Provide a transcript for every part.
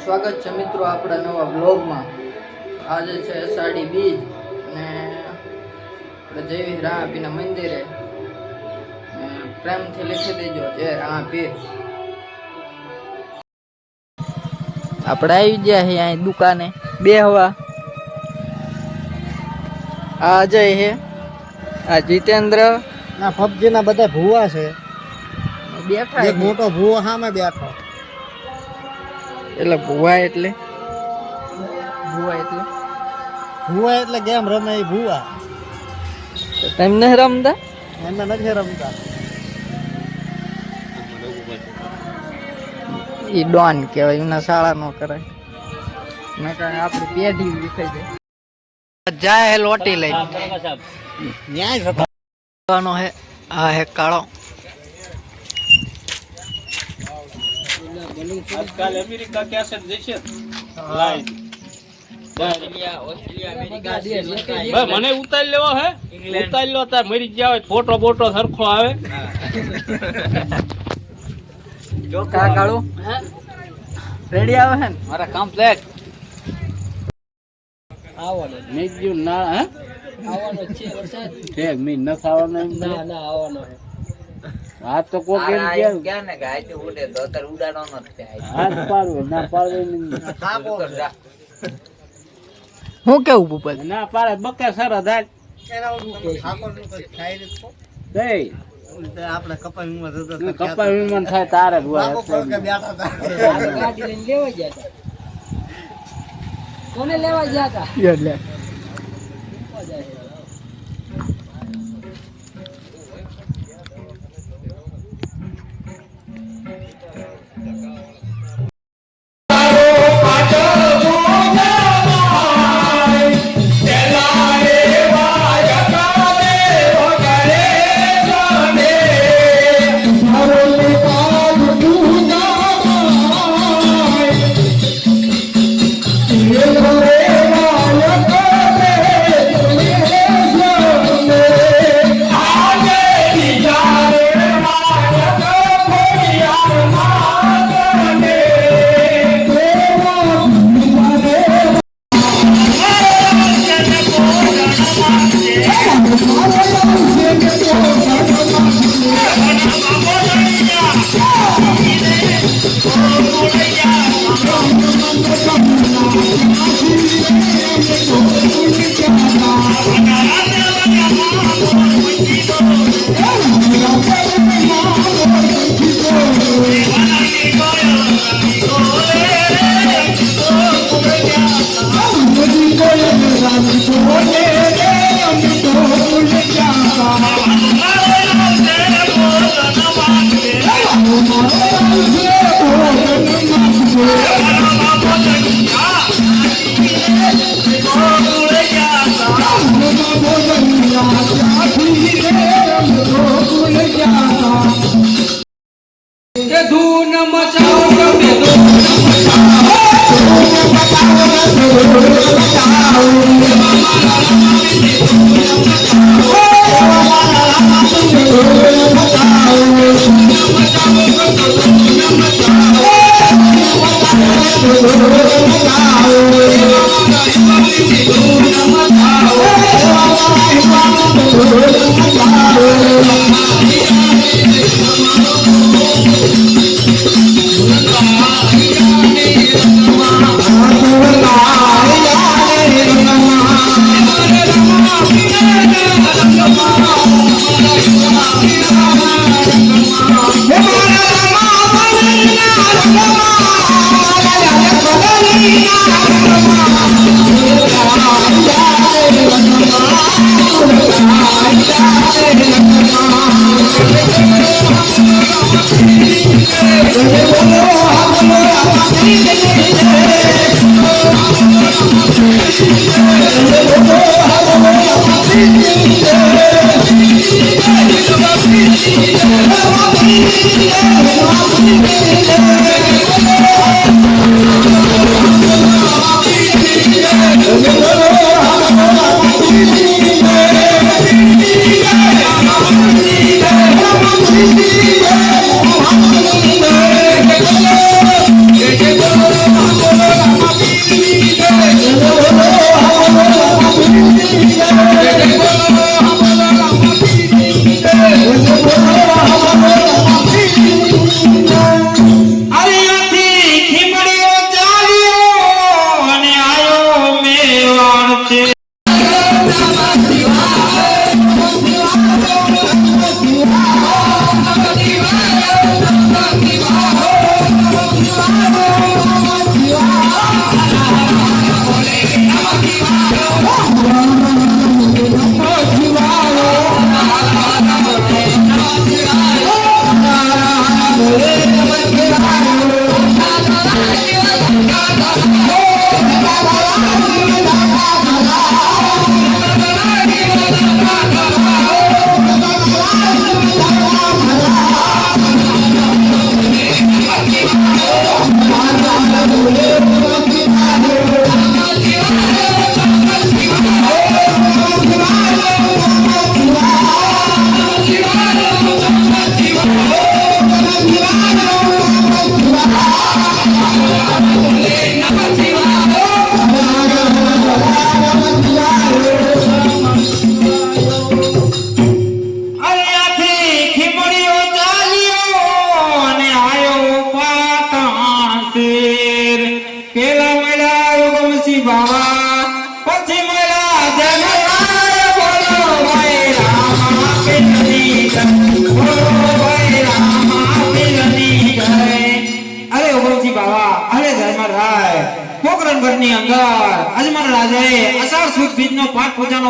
સ્વાગત છે મિત્રો આપણા નવા બ્લોગમાં. આજે છે અષાઢી બીજ અને આપણે જઈ રામાપીરના મંદિરે. પ્રેમથી લખી દેજો જય રામાપીર. આપણે આવી ગયા છીએ અહીં દુકાને બેહવા. આ અજય છે, આ જીતેન્દ્ર ના પબજી ના બધા ભૂવા છે. બેઠા એક મોટો ભૂવો સામે બેઠો. એટલે ભૂવા એટલે ભૂવા એટલે ગેમ રમે એ ભૂવા. તમે નથી રમતા? એમને નથી રમતા. એ ડોન કહેવાય, એમના શાળા નો કરાય. નકર આપણી પેઢી વિખાઈ જાય. જાય લોટી લઈ ન્યાય જવાનો હે. આ હે કાળો. આજકાલ અમેરિકા કેસેટ જશે લાઈવ. મને ઉતારી લેવો હે, ઉતારી લો તાર મરી ગયા હોય ફોટો બોટો સરખો આવે. જો કા કાળો રેડી આવે હે ને મારા કમ્પ્લેટ આવવાનો મેજુ ના હે આવવાનો છે વરસાદ છે મી ન આવવાનો એમ ના આવવાનો હે. આ તો કોક એમ કે ને ગાય તો ઉડે તો અત્યારે ઉડાડવાનો જ છે. હાથ પાડવો ના પાડવે થાપો હું કેવું ભૂપત ના પાડે બકે સરસ દાલ એના નું થાપો નું કઈ ખાઈ રે તો દે આપણે કપાઈ માં જતો કપા વિમાન થાય તારે જ હોય. થાપો કે બેઠા હતા ગાડી લઈને લેવા ગયા હતા. કોને લેવા ગયા હતા? એટલે Yeah.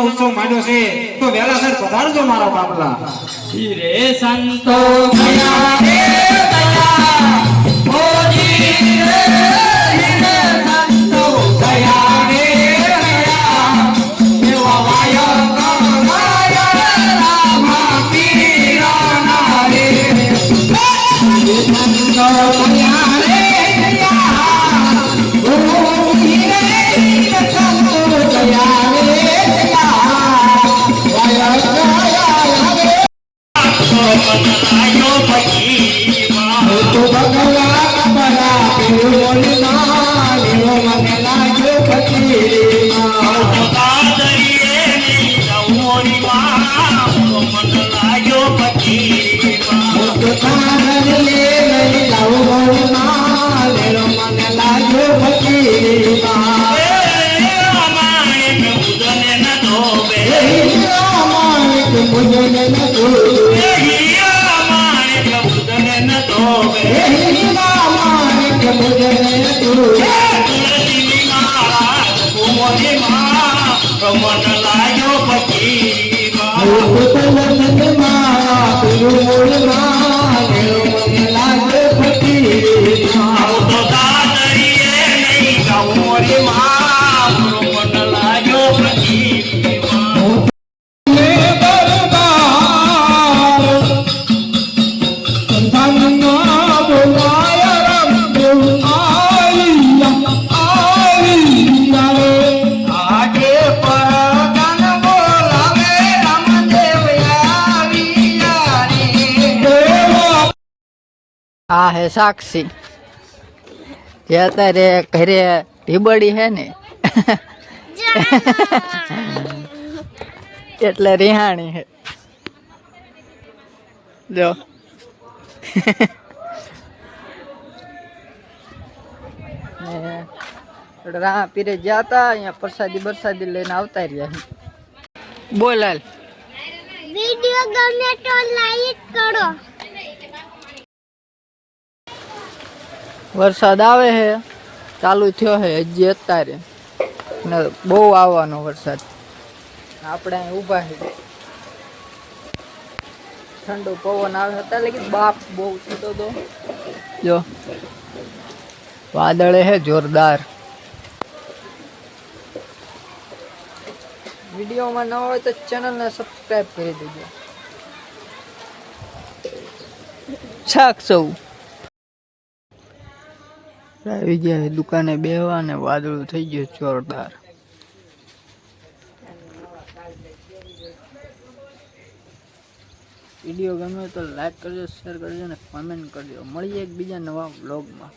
ઉત્સવ માંડ્યો છે તો વેલાસર પધારજો મારા બાપલા. ધીરે સંતો ગયા રે ગયા ઓ ધીરે ધીરે સંતો ગયા રે ગયા એવા વાયો કમાયા રામા પીરાના રે સંતો ગયા રે ગયા ઓ ધીરે ધીરે સંતો ગયા રે આ હે સાક્ષી જે અત્યારે ઘરે ઢીબડી હે ને એટલે રિહાણી હે જો રાહ પીરે ગયા હતા અહીંયા પ્રસાદી બરસાદી લઈને આવતા રહ્યા બોલ હાલ વિડિયો ગમે તો લાઈક કરો. વરસાદ આવે છે ચાલુ થયો છે હજી અત્યારે ને બહુ આવવાનો વરસાદ આપણે અહીં ઊભા છે ઠંડો પવન આવે અત્યારે કે બાપ બહુ થતો તો જો વાદળે છે જોરદાર. વિડીયોમાં ન હોય તો ચેનલને સબસ્ક્રાઇબ કરી દેજો. શાક સૌ આવી ગયા દુકાને બેહવા ને વાદળું થઈ ગયું જોરદાર. વિડીયો ગમ્યો તો લાઈક કરજો, શેર કરજો ને કોમેન્ટ કરજો. મળીએ એક બીજા નવા વ્લોગમાં.